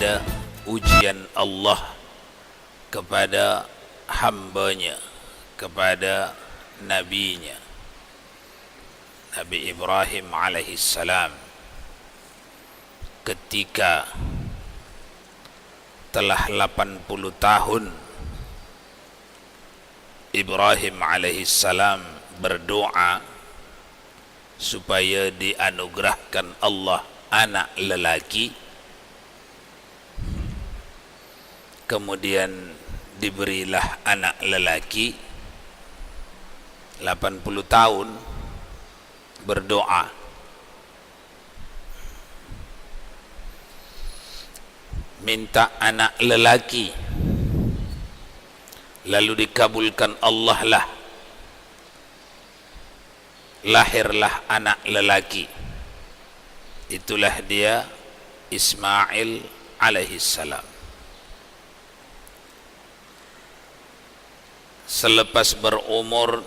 ada ujian Allah kepada hambanya, kepada nabinya Nabi Ibrahim alaihissalam, ketika telah 80 tahun Ibrahim alaihissalam berdoa supaya dianugerahkan Allah anak lelaki, kemudian diberilah anak lelaki. 80 tahun berdoa, minta anak lelaki, lalu dikabulkan Allah lah, lahirlah anak lelaki. Itulah dia Ismail alaihissalam. Selepas berumur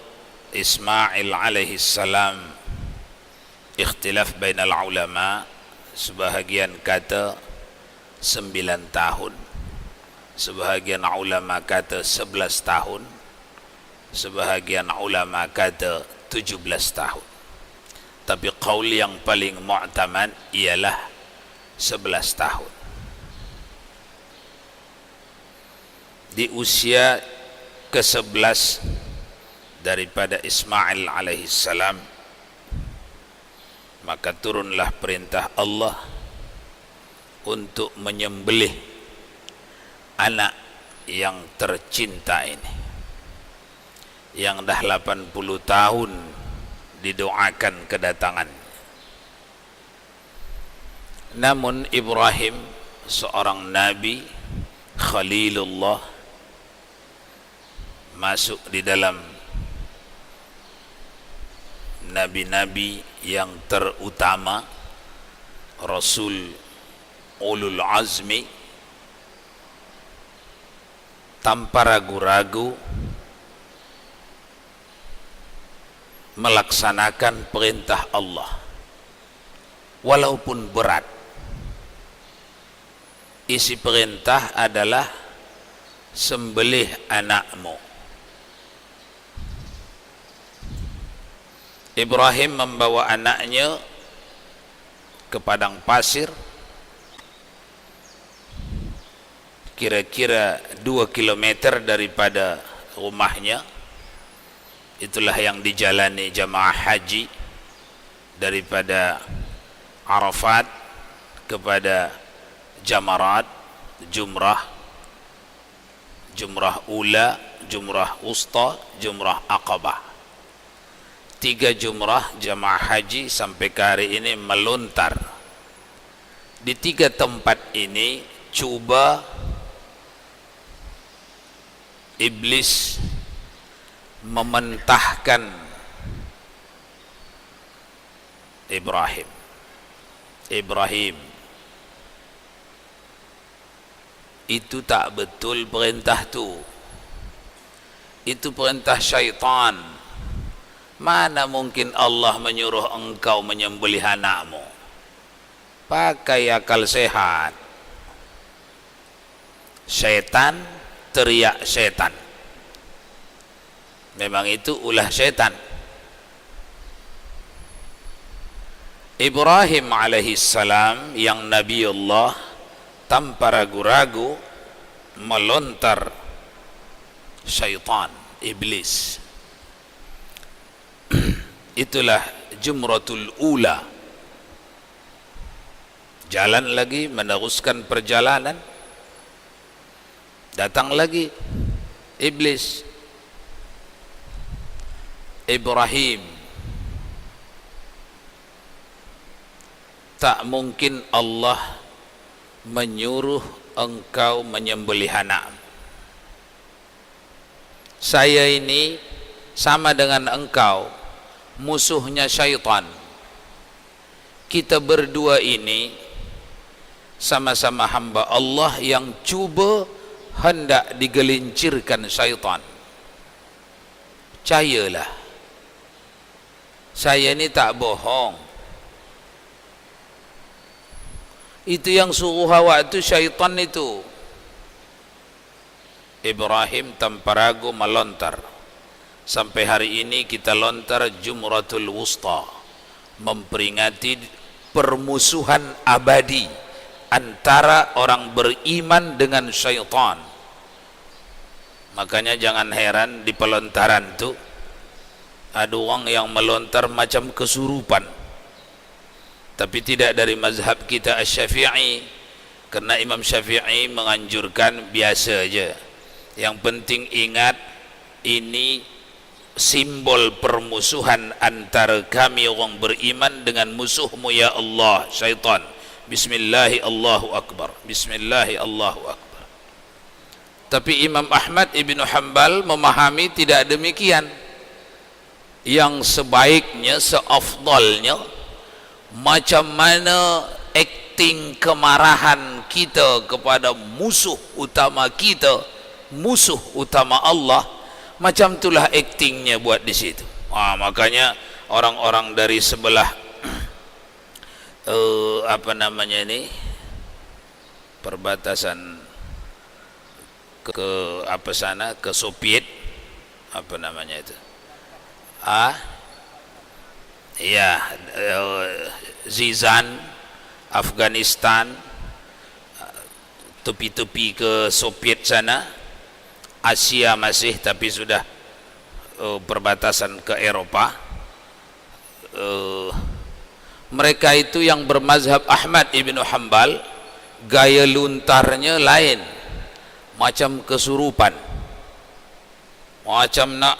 Ismail alaihissalam, ikhtilaf bainal ulama, sebahagian kata 9 tahun, sebahagian ulama kata 11 tahun, sebahagian ulama kata 17 tahun. Tapi qaul yang paling mu'tamad ialah 11 tahun. Di usia ke-11 daripada Ismail alaihissalam, maka turunlah perintah Allah untuk menyembelih anak yang tercinta ini, yang dah 80 tahun didoakan kedatangan. Namun Ibrahim seorang nabi Khalilullah, masuk di dalam nabi-nabi yang terutama, Rasul ulul azmi, tanpa ragu-ragu melaksanakan perintah Allah walaupun berat. Isi perintah adalah sembelih anakmu. Ibrahim membawa anaknya ke padang pasir, kira-kira 2 kilometer daripada rumahnya. Itulah yang dijalani jamaah haji daripada Arafat kepada Jamarat, Jumrah, Jumrah Ula, Jumrah Usta, Jumrah Aqabah. 3 jumrah jamaah haji sampai ke hari ini melontar. Di 3 tempat ini cuba iblis mementahkan Ibrahim. Itu tak betul perintah tu. Itu perintah syaitan. Mana mungkin Allah menyuruh engkau menyembelih anakmu? Pakai akal sehat. Syaitan teriak syaitan. Memang itu ulah syaitan. Ibrahim alaihissalam yang Nabi Allah tanpa ragu-ragu melontar syaitan, iblis. Itulah jumratul ula. Jalan lagi, meneruskan perjalanan, datang lagi iblis. Ibrahim, tak mungkin Allah menyuruh engkau menyembelih anak. Saya ini sama dengan engkau, musuhnya syaitan. Kita berdua ini sama-sama hamba Allah yang cuba hendak digelincirkan syaitan. Percayalah, saya ini tak bohong. Itu yang suruh awak itu syaitan itu. Ibrahim tanpa ragu melontar. Sampai hari ini kita lontar Jumratul Wusta, memperingati permusuhan abadi antara orang beriman dengan syaitan. Makanya jangan heran di pelontaran tu ada orang yang melontar macam kesurupan, tapi tidak dari mazhab kita Asy-Syafi'i, karena Imam Syafi'i menganjurkan biasa aja. Yang penting ingat, ini simbol permusuhan antara kami orang beriman dengan musuhmu ya Allah, syaitan. Bismillahi Allahu Akbar, Bismillahi Allahu Akbar. Tapi Imam Ahmad Ibn Hanbal memahami tidak demikian. Yang sebaiknya, seafdalnya, macam mana akting kemarahan kita kepada musuh utama kita, musuh utama Allah, macam itulah aktingnya buat di situ. Makanya orang-orang dari sebelah apa namanya ini, perbatasan ke apa sana, ke Soviet, apa namanya itu, ya, Zizan, Afghanistan, tepi-tepi ke Soviet sana, Asia masih, tapi sudah perbatasan ke Eropa. Mereka itu yang bermazhab Ahmad Ibn Hanbal, gaya luntarnya lain, macam kesurupan, macam nak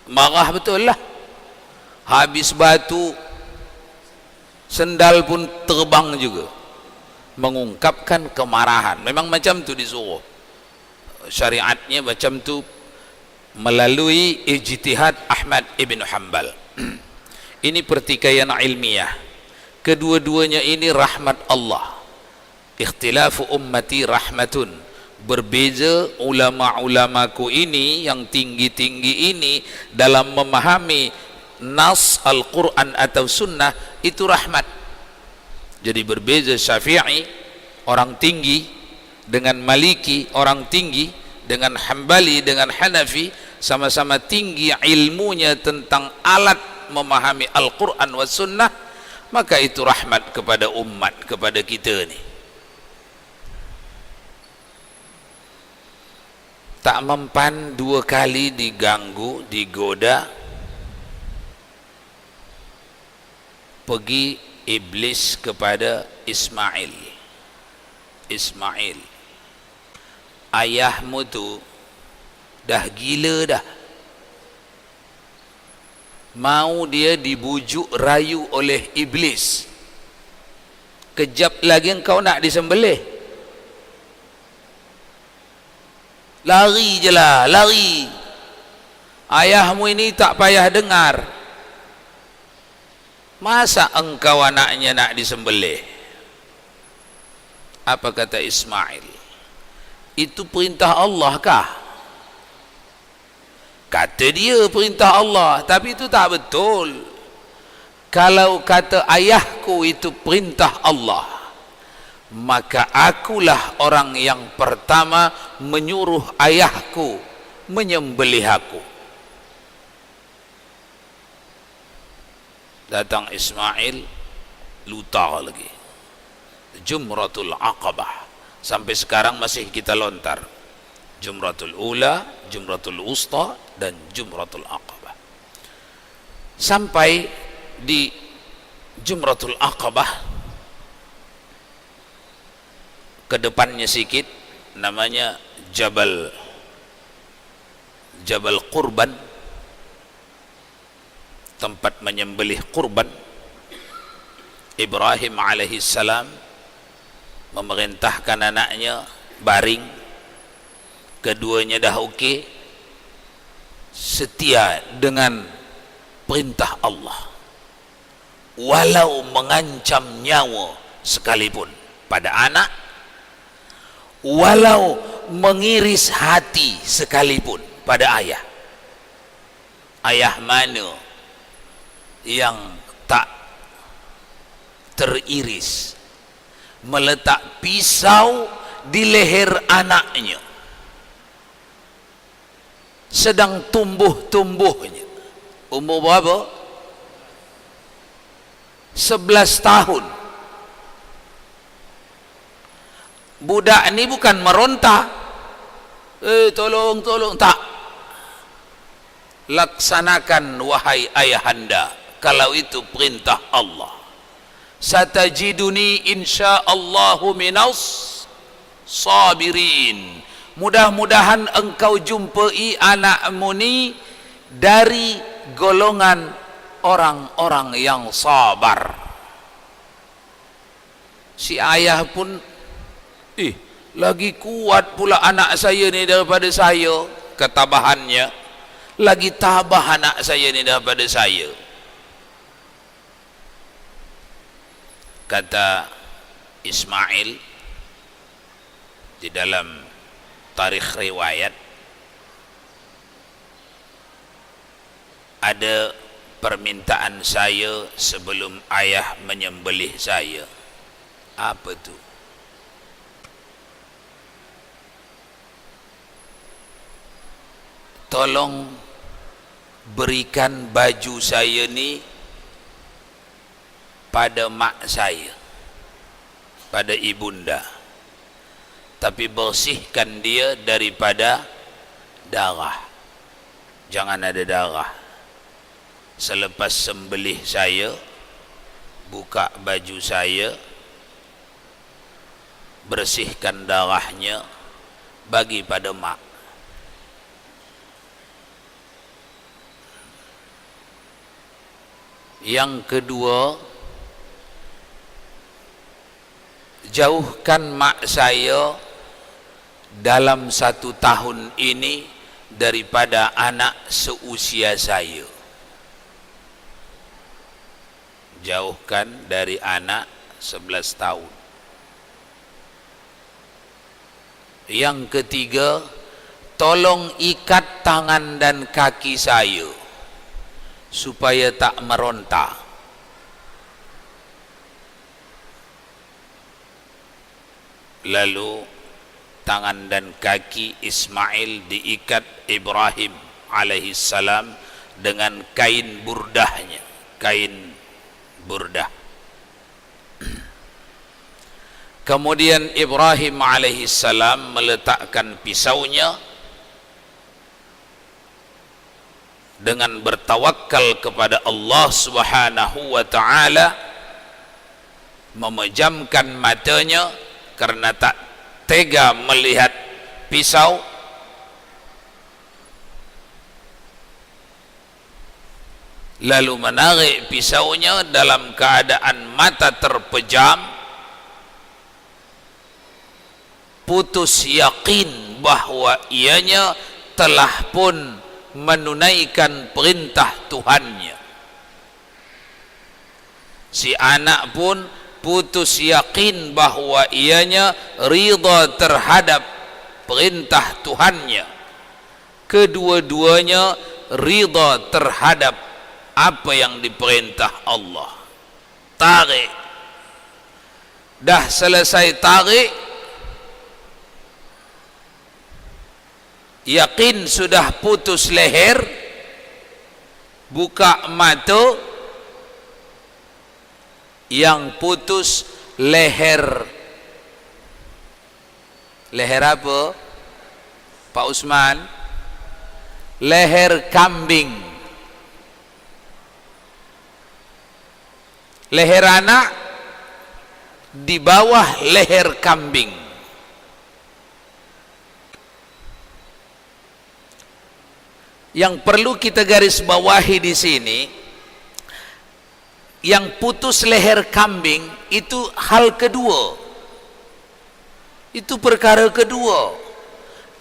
marah betul lah. Habis batu, sendal pun terbang juga, mengungkapkan kemarahan. Memang macam tu disuruh, syariatnya macam tu melalui ijtihad Ahmad Ibn Hanbal. Ini pertikaian ilmiah. Kedua-duanya ini rahmat Allah. Ikhtilafu ummati rahmatun. Berbeza ulama-ulamaku ini yang tinggi-tinggi ini dalam memahami nas Al-Quran atau sunnah, itu rahmat. Jadi berbeza Syafi'i orang tinggi dengan Maliki orang tinggi, dengan Hambali dengan Hanafi sama-sama tinggi ilmunya tentang alat memahami Al-Quran wa sunnah, maka itu rahmat kepada umat, kepada kita ni. Tak mempan dua kali diganggu, digoda, pergi iblis kepada Ismail. Ismail, ayahmu tu dah gila dah, mau dia dibujuk rayu oleh iblis, kejap lagi engkau nak disembelih, lari je lah, lari. Ayahmu ini tak payah dengar. Masa engkau anaknya nak disembelih? Apa kata Ismail? Itu perintah Allah kah? Kata dia perintah Allah, tapi itu tak betul. Kalau kata ayahku itu perintah Allah, maka akulah orang yang pertama menyuruh ayahku menyembelih aku. Datang Ismail, lutar lagi. Jumratul Aqabah, sampai sekarang masih kita lontar. Jumratul Ula, Jumratul Wusta, dan Jumratul Aqabah. Sampai di Jumratul Aqabah, ke depannya sikit, namanya Jabal Qurban, tempat menyembelih kurban. Ibrahim alaihissalam memerintahkan anaknya baring, keduanya dah okey, setia dengan perintah Allah walau mengancam nyawa sekalipun pada anak, walau mengiris hati sekalipun pada ayah. Ayah mana yang tak teriris meletak pisau di leher anaknya, sedang tumbuh-tumbuhnya. Umur berapa? 11 tahun. Budak ni bukan meronta, tolong, tak. Laksanakan wahai ayahanda, kalau itu perintah Allah. Satajiduni insyaallahu minas sabirin. Mudah-mudahan engkau jumpai anakmu ni dari golongan orang-orang yang sabar. Si ayah pun, lagi kuat pula anak saya ni daripada saya, ketabahannya. Lagi tabah anak saya ni daripada saya. Kata Ismail di dalam tarikh riwayat, ada permintaan saya sebelum ayah menyembelih saya. Apa tu? Tolong berikan baju saya ni pada mak saya, pada ibunda, tapi bersihkan dia daripada darah, jangan ada darah. Selepas sembelih saya, buka baju saya, bersihkan darahnya, bagi pada mak. Yang kedua, jauhkan mak saya dalam 1 tahun ini daripada anak seusia saya. Jauhkan dari anak 11 tahun. Yang ketiga, tolong ikat tangan dan kaki saya supaya tak meronta. Lalu tangan dan kaki Ismail diikat Ibrahim alaihissalam dengan kain burdahnya, kain burdah. Kemudian Ibrahim alaihissalam meletakkan pisaunya dengan bertawakal kepada Allah Subhanahu wa taala, memejamkan matanya karena tak tega melihat pisau. Lalu menarik pisaunya dalam keadaan mata terpejam, putus yakin bahwa ianya telah pun menunaikan perintah Tuhannya. Si anak pun putus yakin bahwa ianya ridha terhadap perintah Tuhannya. Kedua-duanya ridha terhadap apa yang diperintah Allah. Tarik. Dah selesai tarik, yakin sudah putus leher, buka mata, yang putus leher. Leher apa, Pak Usman? Leher kambing. Leher anak di bawah leher kambing. Yang perlu kita garis bawahi di sini, yang putus leher kambing itu hal kedua. Itu perkara kedua.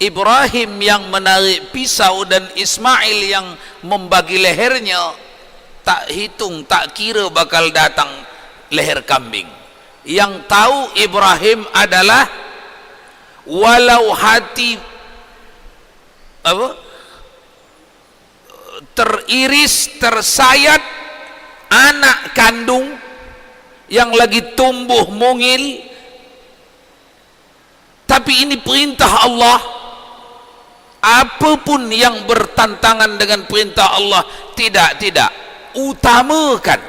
Ibrahim yang menarik pisau dan Ismail yang membagi lehernya, tak hitung, tak kira bakal datang leher kambing. Yang tahu Ibrahim adalah walau hati teriris, tersayat anak kandung yang lagi tumbuh mungil, Tapi ini perintah Allah. Apapun yang bertentangan dengan perintah Allah, tidak utamakan.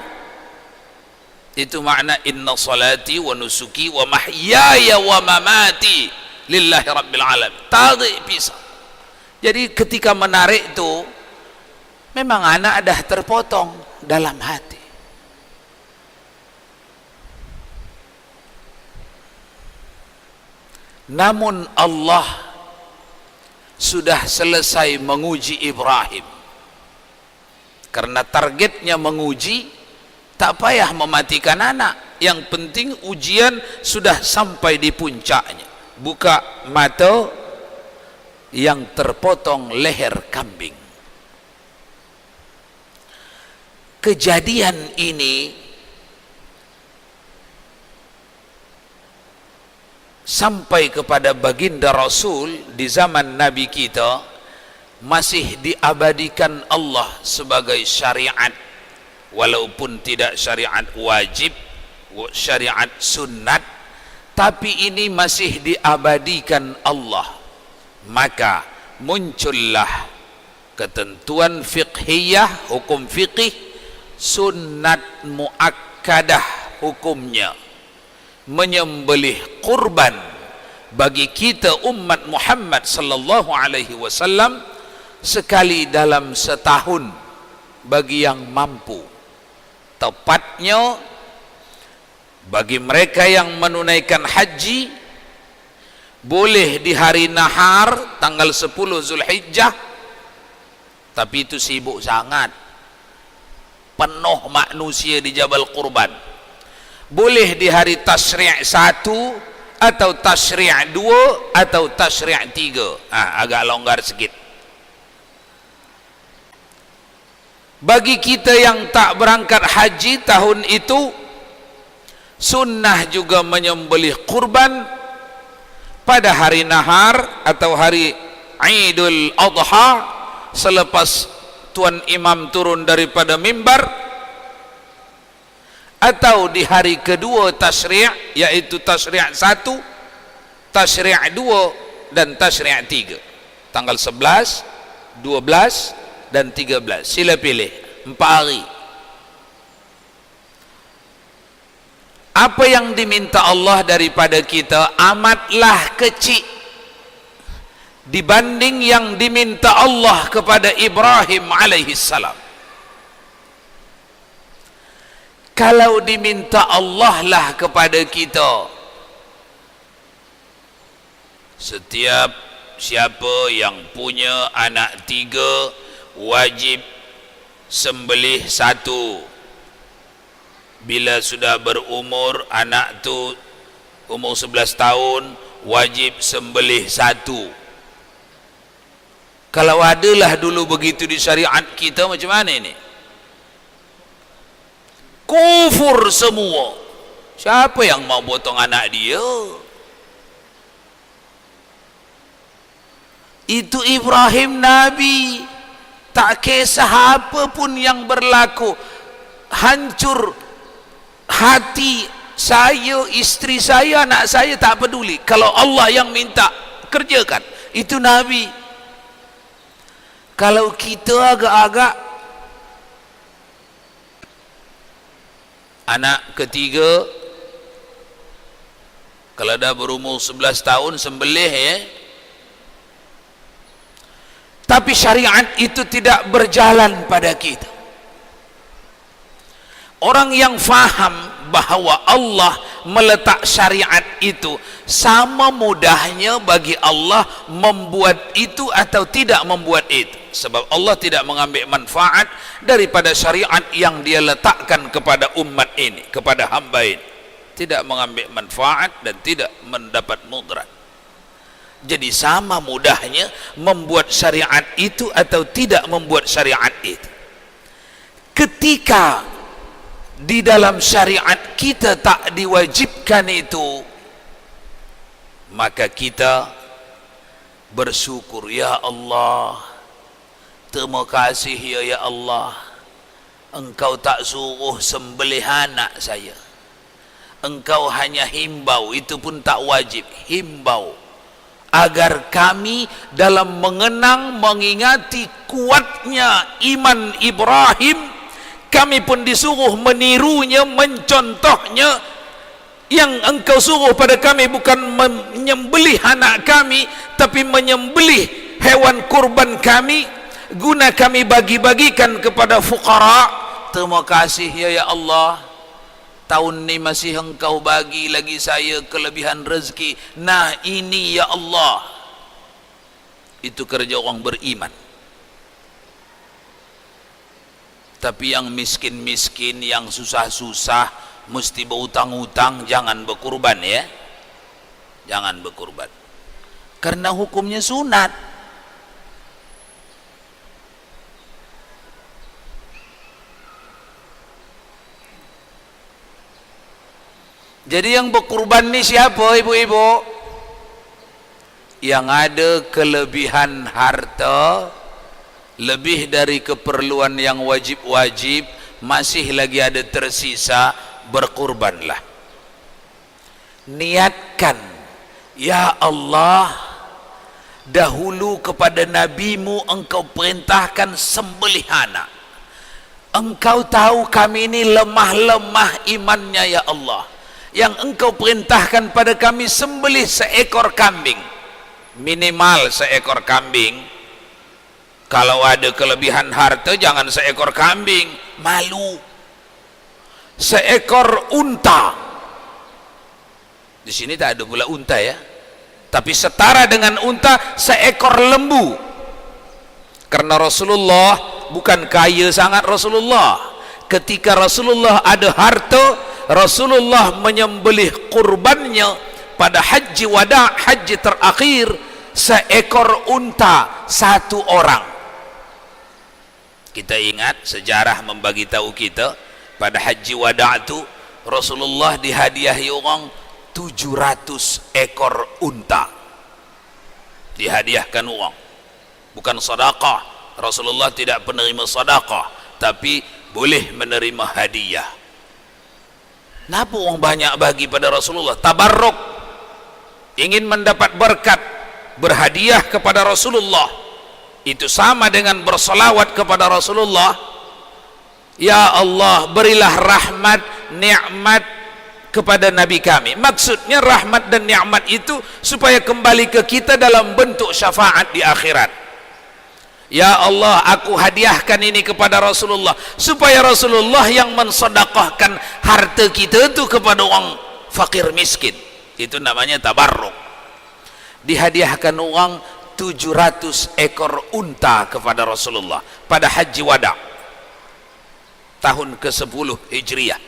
Itu makna inna salati wa nusuki wa mahyaya wa mamati lillahi rabbil alamin. Tarik pisah. Jadi ketika menarik itu, memang anak dah terpotong dalam hati. Namun Allah sudah selesai menguji Ibrahim. Karena targetnya menguji, tak payah mematikan anak. Yang penting ujian sudah sampai di puncaknya. Buka mata yang terpotong leher kambing. Kejadian ini sampai kepada baginda Rasul di zaman Nabi kita, masih diabadikan Allah sebagai syariat, walaupun tidak syariat wajib, syariat sunnat, tapi ini masih diabadikan Allah. Maka muncullah ketentuan fiqhiyah, hukum fiqih, sunnat muakkadah hukumnya, menyembelih kurban bagi kita umat Muhammad sallallahu alaihi wasallam sekali dalam setahun bagi yang mampu. Tepatnya bagi mereka yang menunaikan haji, boleh di hari nahar tanggal 10 Zulhijjah, tapi itu sibuk sangat, penuh manusia di Jabal Qurban. Boleh di hari Tasyri' 1 atau Tasyri' 2 atau Tasyri' 3. Agak longgar sedikit. Bagi kita yang tak berangkat haji tahun itu, sunnah juga menyembelih kurban pada hari nahar atau hari Idul Adha selepas tuan imam turun daripada mimbar, atau di hari kedua Tasyri', yaitu Tasyri' 1, Tasyri' 2 dan Tasyri' 3, tanggal 11, 12 dan 13. Sila pilih 4 hari. Apa yang diminta Allah daripada kita amatlah kecil dibanding yang diminta Allah kepada Ibrahim alaihissalam. Kalau diminta Allah lah kepada kita, setiap siapa yang punya anak 3 wajib sembelih 1. Bila sudah berumur, anak tu umur 11 tahun, wajib sembelih 1. Kalau adalah dulu begitu di syariat kita, macam mana ini? Kufur semua. Siapa yang mau potong anak dia? Itu Ibrahim Nabi, tak kisah apa pun yang berlaku, hancur hati saya, isteri saya, anak saya, tak peduli. Kalau Allah yang minta, kerjakan. Itu Nabi. Kalau kita agak-agak anak ketiga, kalau dah berumur 11 tahun sembelih, ya. Tapi syariat itu tidak berjalan pada kita. Orang yang faham bahawa Allah meletak syariat itu, sama mudahnya bagi Allah membuat itu atau tidak membuat itu. Sebab Allah tidak mengambil manfaat daripada syariat yang dia letakkan kepada umat ini, kepada hamba ini. Tidak mengambil manfaat dan tidak mendapat mudarat. Jadi sama mudahnya membuat syariat itu atau tidak membuat syariat itu. Ketika di dalam syariat kita tak diwajibkan itu, maka kita bersyukur, ya Allah, terima kasih ya Allah, Engkau tak suruh sembelih anak saya. Engkau hanya himbau, itu pun tak wajib, himbau agar kami dalam mengenang mengingati kuatnya iman Ibrahim, kami pun disuruh menirunya, mencontohnya. Yang engkau suruh pada kami bukan menyembelih anak kami, tapi menyembelih hewan kurban kami, guna kami bagi-bagikan kepada fuqara. Terima kasih ya Allah, tahun ini masih engkau bagi lagi saya kelebihan rezeki. Nah ini ya Allah, itu kerja orang beriman. Tapi yang miskin-miskin, yang susah-susah, mesti berutang-utang, jangan berkurban ya, jangan berkurban, karena hukumnya sunat. Jadi yang berkurban ni siapa ibu-ibu? Yang ada kelebihan harta lebih dari keperluan yang wajib-wajib, masih lagi ada tersisa, berkurbanlah. Niatkan, ya Allah, dahulu kepada nabimu engkau perintahkan sembelih anak. Engkau tahu kami ini lemah-lemah imannya ya Allah, yang engkau perintahkan pada kami sembelih seekor kambing, minimal seekor kambing. Kalau ada kelebihan harta jangan seekor kambing, malu. Seekor unta, di sini tak ada pula unta ya, tapi setara dengan unta, seekor lembu. Karena Rasulullah bukan kaya sangat Rasulullah. Ketika Rasulullah ada harta, Rasulullah menyembelih kurbannya pada haji wada, haji terakhir, seekor unta satu orang. Kita ingat sejarah membagi tahu kita, pada haji wada itu Rasulullah dihadiahi orang 700 ekor unta, dihadiahkan uang. Bukan sedekah, Rasulullah tidak penerima sedekah, tapi boleh menerima hadiah. Kenapa orang banyak bagi pada Rasulullah? Tabarruk, ingin mendapat berkat, berhadiah kepada Rasulullah. Itu sama dengan bersolawat kepada Rasulullah. Ya Allah, berilah rahmat, nikmat kepada Nabi kami. Maksudnya rahmat dan nikmat itu supaya kembali ke kita dalam bentuk syafaat di akhirat. Ya Allah, aku hadiahkan ini kepada Rasulullah, supaya Rasulullah yang mensedekahkan harta kita itu kepada orang fakir miskin. Itu namanya tabarruk. Dihadiahkan uang 700 ekor unta kepada Rasulullah pada haji wada tahun ke-10 Hijriah.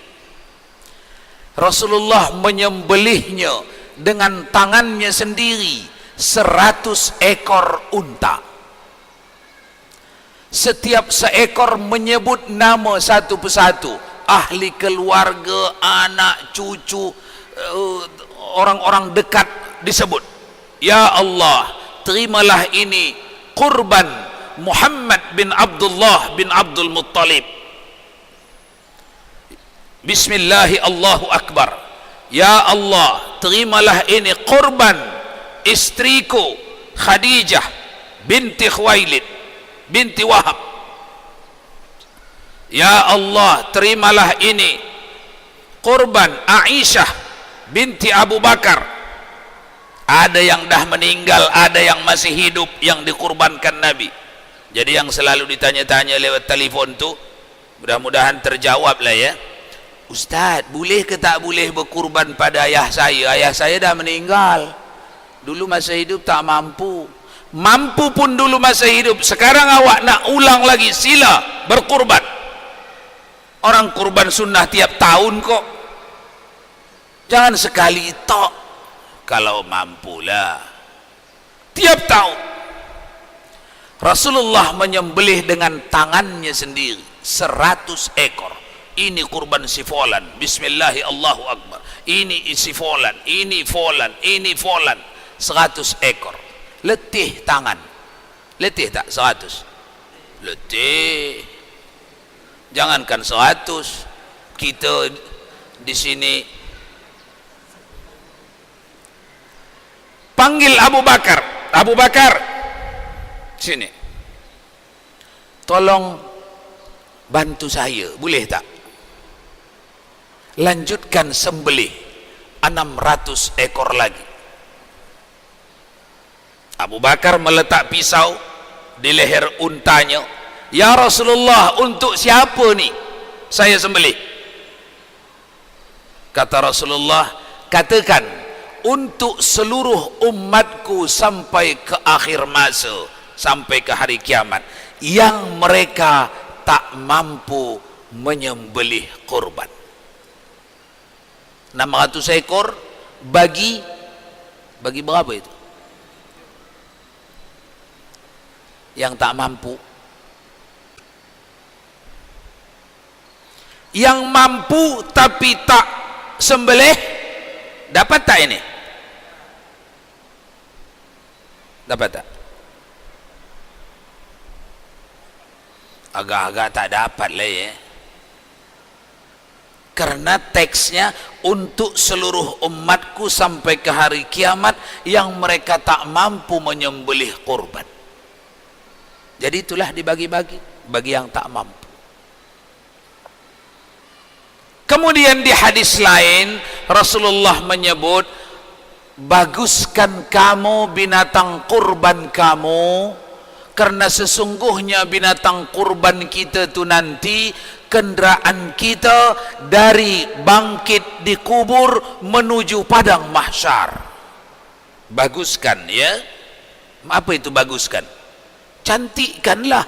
Rasulullah menyembelihnya dengan tangannya sendiri 100 ekor unta. Setiap seekor menyebut nama satu persatu, ahli keluarga, anak, cucu, orang-orang dekat disebut. Ya Allah, terimalah ini kurban Muhammad bin Abdullah bin Abdul Muttalib. Bismillahi Allahu Akbar. Ya Allah, terimalah ini kurban istriku Khadijah binti Khuwailid binti Wahab. Ya Allah, terimalah ini kurban Aisyah binti Abu Bakar. Ada yang dah meninggal, ada yang masih hidup yang dikurbankan Nabi. Jadi yang selalu ditanya-tanya lewat telefon tu, mudah-mudahan terjawab lah ya. Ustaz, boleh ke tak boleh berkurban pada ayah saya? Ayah saya dah meninggal. Dulu masa hidup tak mampu. Mampu pun dulu masa hidup. Sekarang awak nak ulang lagi, sila berkurban. Orang kurban sunnah tiap tahun kok. Jangan sekali tok. Kalau mampulah tiap tahun. Rasulullah menyembelih dengan tangannya sendiri 100 ekor. Ini kurban sifolan, bismillahi Allahu Akbar. Ini sifolan, ini folan, ini folan. 100 ekor. Letih tangan. Letih tak 100? Letih. Jangankan 100, kita di sini panggil Abu Bakar. Abu Bakar, sini, tolong bantu saya, boleh tak? Lanjutkan sembelih 600 ekor lagi. Abu Bakar meletak pisau di leher untanya. Ya Rasulullah, untuk siapa ni saya sembelih? Kata Rasulullah, katakan untuk seluruh umatku sampai ke akhir masa, sampai ke hari kiamat, yang mereka tak mampu menyembelih kurban. 600 ekor bagi berapa itu? Yang tak mampu. Yang mampu tapi tak sembelih, dapat tak ini? Dapat tak? Agak-agak tak dapat lah ya. Karena teksnya untuk seluruh umatku sampai ke hari kiamat yang mereka tak mampu menyembelih kurban. Jadi itulah dibagi-bagi bagi yang tak mampu. Kemudian di hadis lain Rasulullah menyebut, baguskan kamu binatang kurban kamu, karena sesungguhnya binatang kurban kita tu nanti kenderaan kita dari bangkit di kubur menuju padang mahsyar. Baguskan ya. Apa itu baguskan? Cantikkanlah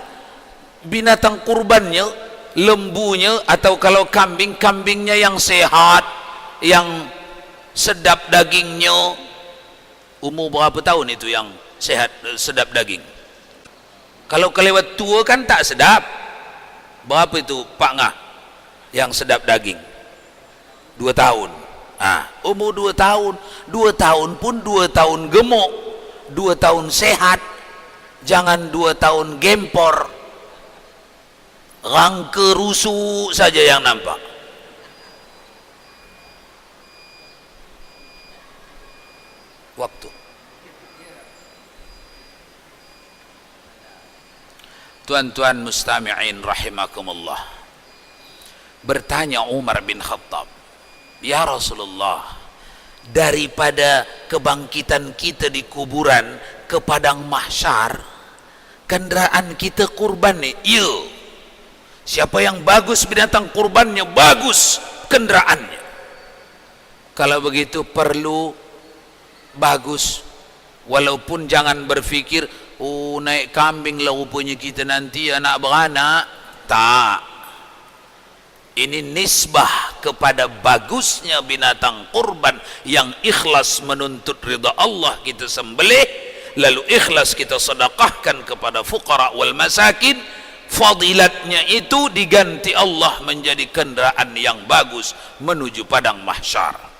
binatang kurbannya, lembunya, atau kalau kambing, kambingnya yang sehat, yang sedap dagingnya. Umur berapa tahun itu yang sehat, sedap daging? Kalau kelewat tua kan tak sedap. Berapa itu Pak Ngah yang sedap daging? 2 tahun. Umur 2 tahun. 2 tahun pun 2 tahun gemuk, 2 tahun sehat. Jangan 2 tahun gempor, rangka rusuk saja yang nampak. Waktu. Tuan-tuan mustami'in rahimakumullah, bertanya Umar bin Khattab, ya Rasulullah, daripada kebangkitan kita di kuburan ke padang mahsyar, kenderaan kita kurban nih? Iya. Siapa yang bagus binatang kurbannya, bagus kenderaannya. Kalau begitu perlu bagus, walaupun jangan berfikir naik kambing lah rupanya kita nanti anak beranak. Tak. Ini nisbah kepada bagusnya binatang kurban yang ikhlas menuntut ridha Allah kita sembelih, lalu ikhlas kita sedekahkan kepada fuqara wal masakin. Fadilatnya itu diganti Allah menjadi kenderaan yang bagus menuju padang mahsyar.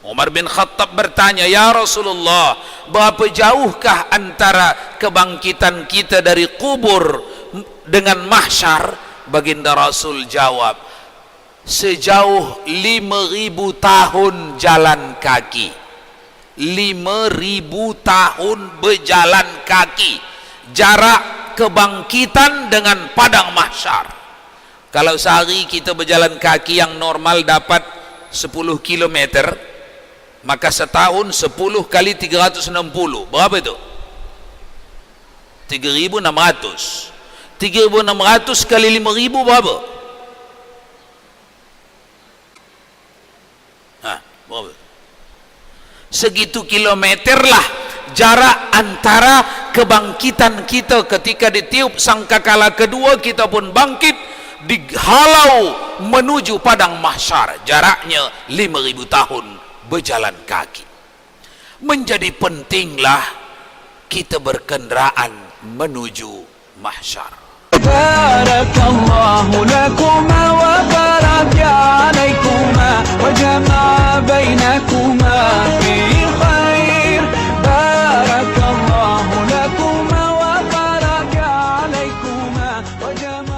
Umar bin Khattab bertanya, ya Rasulullah, berapa jauhkah antara kebangkitan kita dari kubur dengan mahsyar? Baginda Rasul jawab, sejauh 5.000 tahun jalan kaki. 5.000 tahun berjalan kaki jarak kebangkitan dengan padang mahsyar. Kalau sehari kita berjalan kaki yang normal dapat 10 kilometer, maka setahun 10 kali 360 berapa itu? 3.600. 3.600 kali 5.000 berapa? Berapa? Segitu kilometer lah jarak antara kebangkitan kita ketika ditiup sangkakala kedua kita pun bangkit, dihalau menuju padang mahsyar. Jaraknya 5.000 tahun berjalan kaki. Menjadi pentinglah kita berkendaraan menuju mahsyar. Barakallahu lakuma wa baraka alaikuma wa jama'a bainakuma fi khair. Barakallahu lakuma wa baraka alaikuma wa jama'a